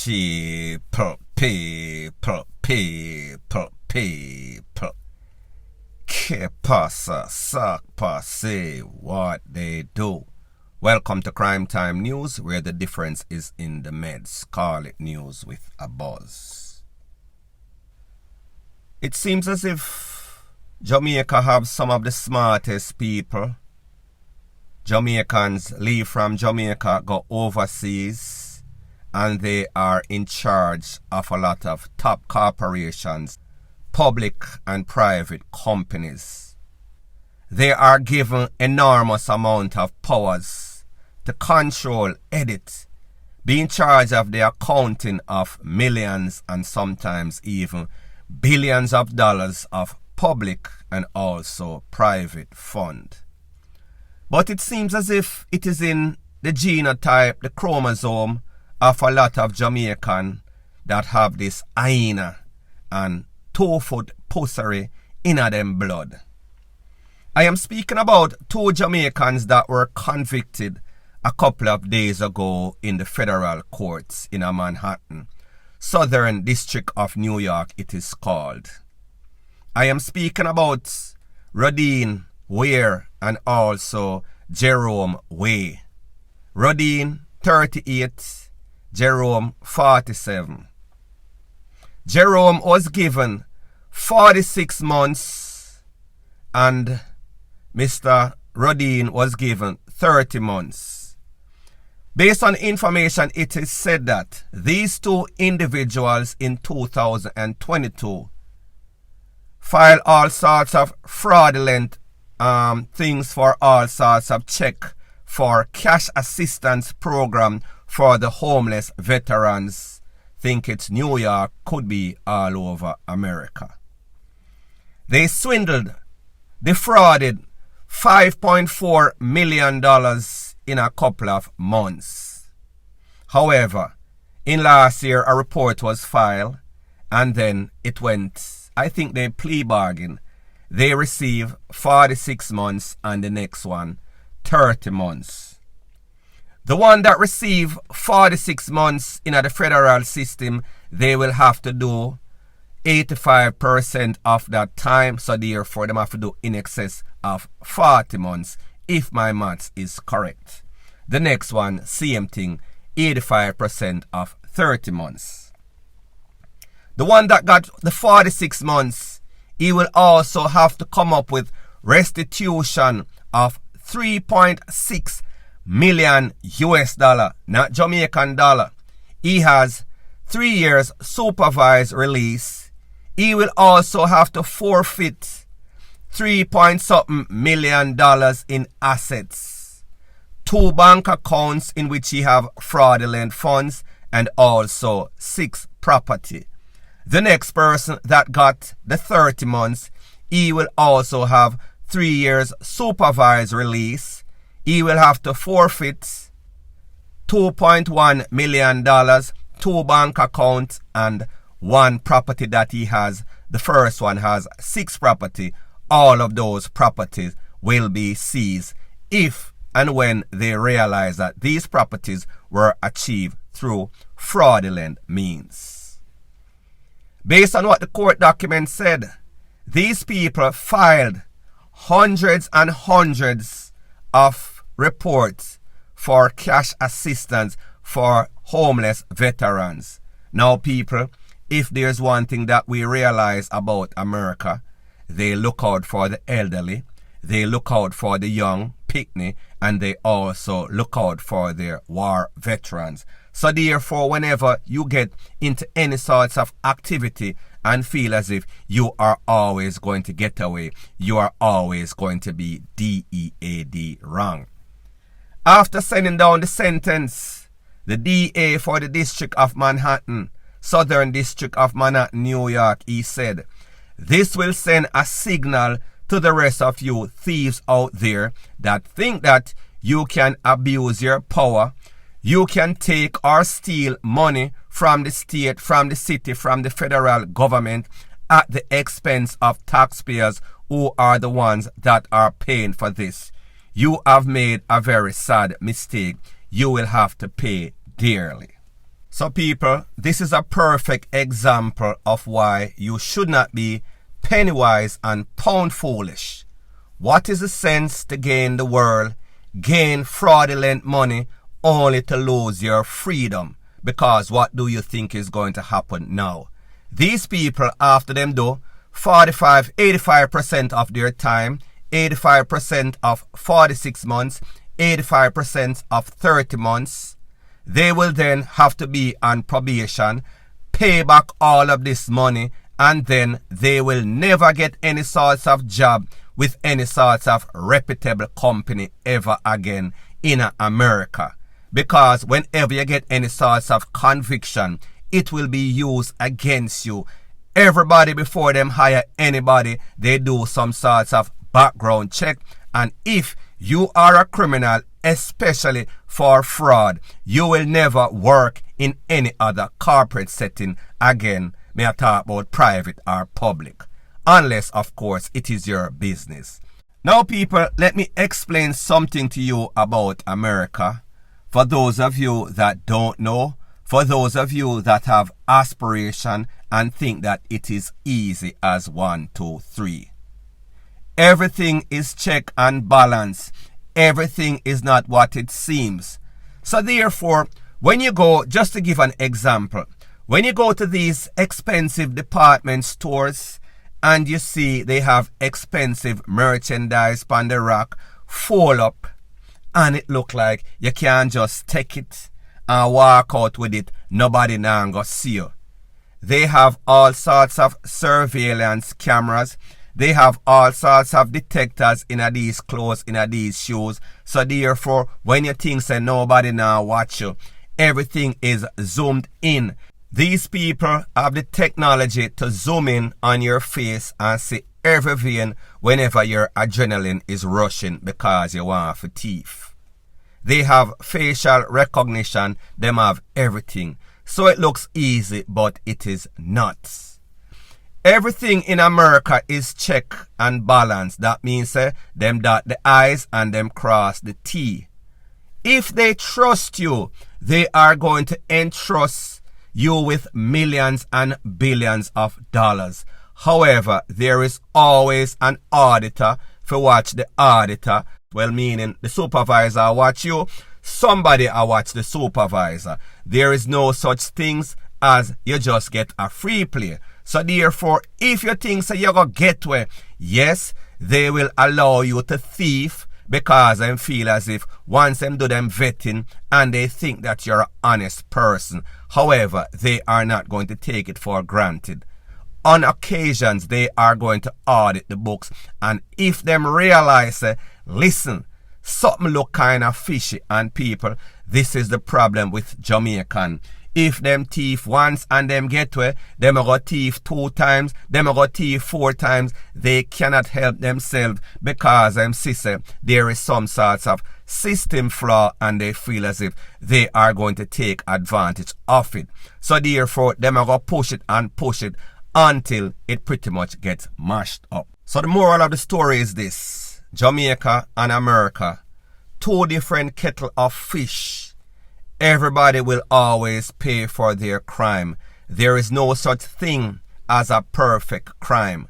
People. Que pasa, sac passe, what they do. Welcome to Crime Time News, where the difference is in the meds. Call it news with a buzz. It seems as if Jamaica have some of the smartest people. Jamaicans leave from Jamaica, go overseas, and they are in charge of a lot of top corporations, public and private companies. They are given enormous amount of powers to control, edit, be in charge of the accounting of millions and sometimes even billions of dollars of public and also private fund. But it seems as if it is in the genotype, the chromosome of a lot of Jamaican that have this hyena and two-foot pussery in them blood. I am speaking about two Jamaicans that were convicted a couple of days ago in the federal courts in Manhattan, Southern District of New York it is called. I am speaking about Rodine Ware and also Jerome Way. Rodine 38, Jerome 47. Jerome was given 46 months and Mr. Rodine was given 30 months. Based on information, it is said that these two individuals in 2022 filed all sorts of fraudulent things for all sorts of check for cash assistance program for the homeless veterans. Think it's New York, could be all over America. They swindled, defrauded $5.4 million in a couple of months. However, in last year a report was filed and then it went, I think they plea bargain. They receive 46 months and the next one 30 months. The one that receive 46 months in the federal system, they will have to do 85% of that time. So therefore, them have to do in excess of 40 months, if my maths is correct. The next one, same thing, 85% of 30 months. The one that got the 46 months, he will also have to come up with restitution of 3.6 million US dollar, not Jamaican dollar. He has 3 years supervised release. He will also have to forfeit 3-point-something million in assets, 2 bank accounts in which he have fraudulent funds, and also 6 property. The next person that got the 30 months, he will also have 3 years supervised release. He will have to forfeit $2.1 million, 2 bank accounts, and 1 property that he has. The first one has 6 property. All of those properties will be seized if and when they realize that these properties were achieved through fraudulent means. Based on what the court document said, these people filed hundreds and hundreds of reports for cash assistance for homeless veterans. Now, people, if there's one thing that we realize about America, they look out for the elderly, they look out for the young, picnic, and they also look out for their war veterans. So therefore, whenever you get into any sorts of activity and feel as if you are always going to get away, you are always going to be DEAD wrong. After sending down the sentence, the DA for the District of Manhattan, Southern District of Manhattan, New York, he said, "This will send a signal to the rest of you thieves out there that think that you can abuse your power. You can take or steal money from the state, from the city, from the federal government at the expense of taxpayers who are the ones that are paying for this. You have made a very sad mistake. You will have to pay dearly." So people, this is a perfect example of why you should not be penny wise and pound foolish. What is the sense to gain the world, gain fraudulent money, only to lose your freedom? Because what do you think is going to happen now? These people, after them do 85% of their time, 85% of 46 months, 85% of 30 months, they will then have to be on probation, pay back all of this money, and then they will never get any sorts of job with any sorts of reputable company ever again in America. Because whenever you get any sorts of conviction, it will be used against you. Everybody, before them hire anybody, they do some sorts of background check, and if you are a criminal, especially for fraud, you will never work in any other corporate setting again. May I talk about private or public? Unless, of course, it is your business. Now, people, let me explain something to you about America. For those of you that don't know, for those of you that have aspiration and think that it is easy as 1, 2, 3. Everything is check and balance. Everything is not what it seems. So therefore, when you go, just to give an example, when you go to these expensive department stores and you see they have expensive merchandise on the rack, fold up, and it look like you can't just take it and walk out with it, nobody now go see you. They have all sorts of surveillance cameras. They have all sorts of detectors in these clothes, in these shoes. So therefore, when you think say nobody now watch you, everything is zoomed in. These people have the technology to zoom in on your face and see every vein whenever your adrenaline is rushing because you want for thief. They have facial recognition. Them have everything. So it looks easy, but it is not. Everything in America is check and balance. That means them dot the I's and them cross the T. If they trust you, they are going to entrust you with millions and billions of dollars. However, there is always an auditor to watch the auditor. Well, meaning the supervisor watch you, somebody watch the supervisor. There is no such things as you just get a free play. So therefore, if you think so you're going to get where, yes, they will allow you to thief because they feel as if once them do them vetting and they think that you're an honest person. However, they are not going to take it for granted. On occasions, they are going to audit the books, and if them realize, listen, something look kind of fishy, and people, this is the problem with Jamaican. If them thief once and them get where, them go thief 2 times, them go thief 4 times, they cannot help themselves because them sister, there is some sorts of system flaw and they feel as if they are going to take advantage of it. So therefore, them go push it and push it until it pretty much gets mashed up. So the moral of the story is this: Jamaica and America, 2 different kettle of fish. Everybody will always pay for their crime. There is no such thing as a perfect crime.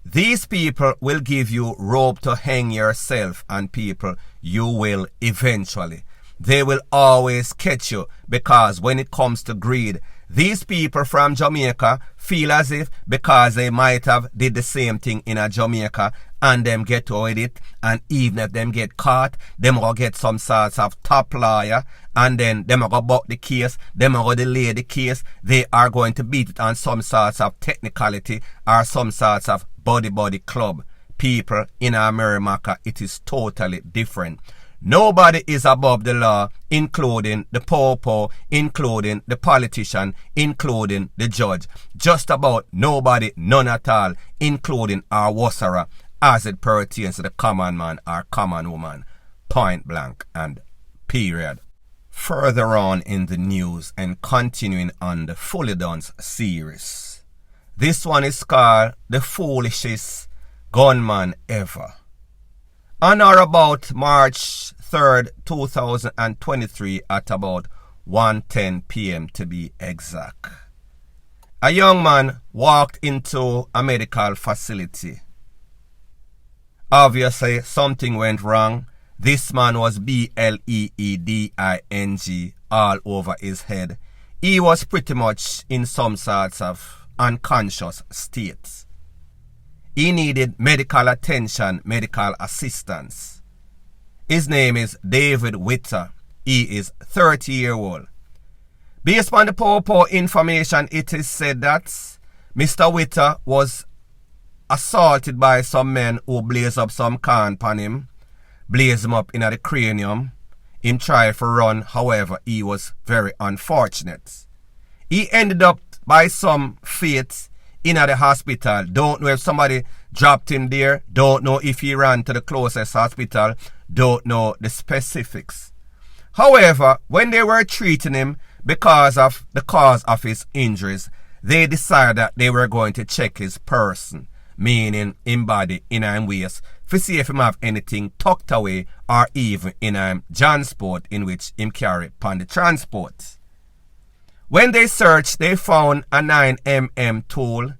These people will give you rope to hang yourself, and people, you will eventually. They will always catch you because when it comes to greed, these people from Jamaica feel as if because they might have did the same thing in a Jamaica and them get away with it, and even if them get caught, them will get some sorts of top lawyer, and then them will go buck the case, them will go delay the case, they are going to beat it on some sorts of technicality or some sorts of body club. People in America, it is totally different. Nobody is above the law, including the popo, including the politician, including the judge. Just about nobody, none at all, including our wasara, as it pertains to the common man or common woman. Point blank and period. Further on in the news and continuing on the Fully Done's series. This one is called The Foolishest Gunman Ever. On or about March 3rd, 2023 at about 1:10 p.m. to be exact. A young man walked into a medical facility. Obviously, something went wrong. This man was bleeding all over his head. He was pretty much in some sorts of unconscious state. He needed medical attention, medical assistance. His name is David Witter. He is 30-year-old. Based on the POPO information, it is said that Mr. Witter was assaulted by some men who blaze up some can upon him, blaze him up in the cranium. Him tried to run, however, he was very unfortunate. He ended up by some fate in the hospital. Don't know if somebody dropped him there. Don't know if he ran to the closest hospital. Don't know the specifics. However, when they were treating him because of the cause of his injuries, they decided that they were going to check his person, meaning him body, in him waist, to see if him have anything tucked away or even in him transport in which him carry upon the transport. When they searched, they found a 9mm tool.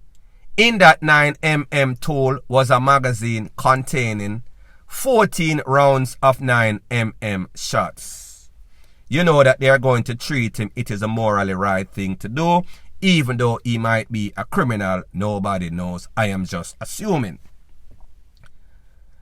In that 9mm tool was a magazine containing 14 rounds of 9mm shots. You know that they are going to treat him. It is a morally right thing to do. Even though he might be a criminal, nobody knows. I am just assuming.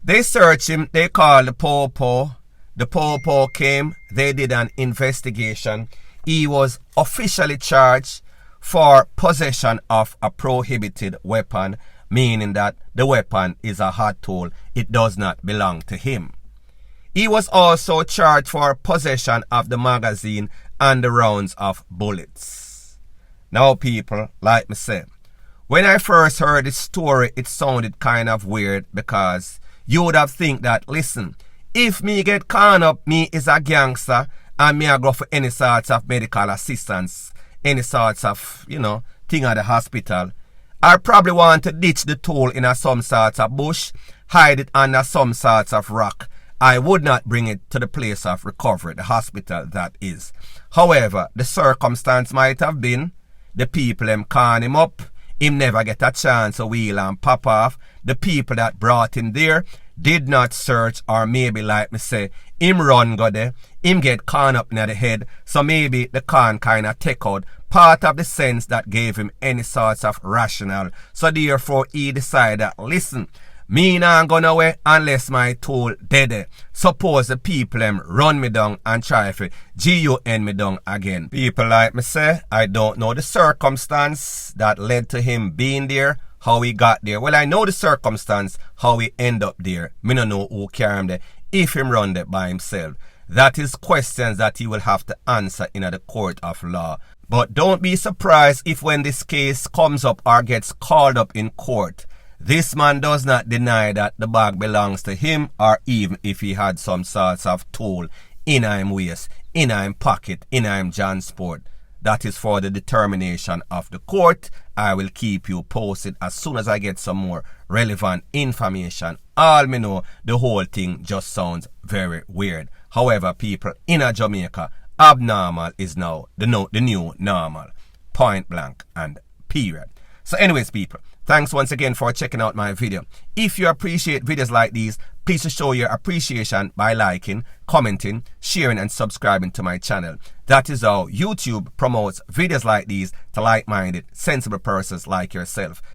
They searched him. They called the POPO. The POPO came. They did an investigation. He was officially charged for possession of a prohibited weapon, meaning that the weapon is a hot tool. It does not belong to him. He was also charged for possession of the magazine and the rounds of bullets. Now, people, like me say, when I first heard this story, it sounded kind of weird because you would have think that, listen, if me get caught up, me is a gangster and me I go for any sorts of medical assistance, any sorts of, thing at the hospital, I probably want to ditch the tool in some sorts of bush, hide it under some sorts of rock. I would not bring it to the place of recovery, the hospital that is. However, the circumstance might have been the people them calling him up, him never get a chance to wheel and pop off. The people that brought him there did not search, or maybe like me say, him run go there, him get can up near the head, so maybe the can kind of take out part of the sense that gave him any sorts of rationale. So therefore he decided that, listen, me not gonna away unless my tool dead. Suppose the people them run me down and try to GUN me down again. People like me say, I don't know the circumstance that led to him being there, how he got there. Well, I know the circumstance, how he end up there. Me no know who carry him there, if him run there by himself. That is questions that he will have to answer in the court of law. But don't be surprised if when this case comes up or gets called up in court, this man does not deny that the bag belongs to him, or even if he had some sorts of tool in him waist, in him pocket, in him transport. That is for the determination of the court. I will keep you posted as soon as I get some more relevant information. All me know, the whole thing just sounds very weird. However, people in Jamaica, abnormal is now the new normal. Point blank and period. So anyways, people, thanks once again for checking out my video. If you appreciate videos like these, please show your appreciation by liking, commenting, sharing and subscribing to my channel. That is how YouTube promotes videos like these to like-minded, sensible persons like yourself.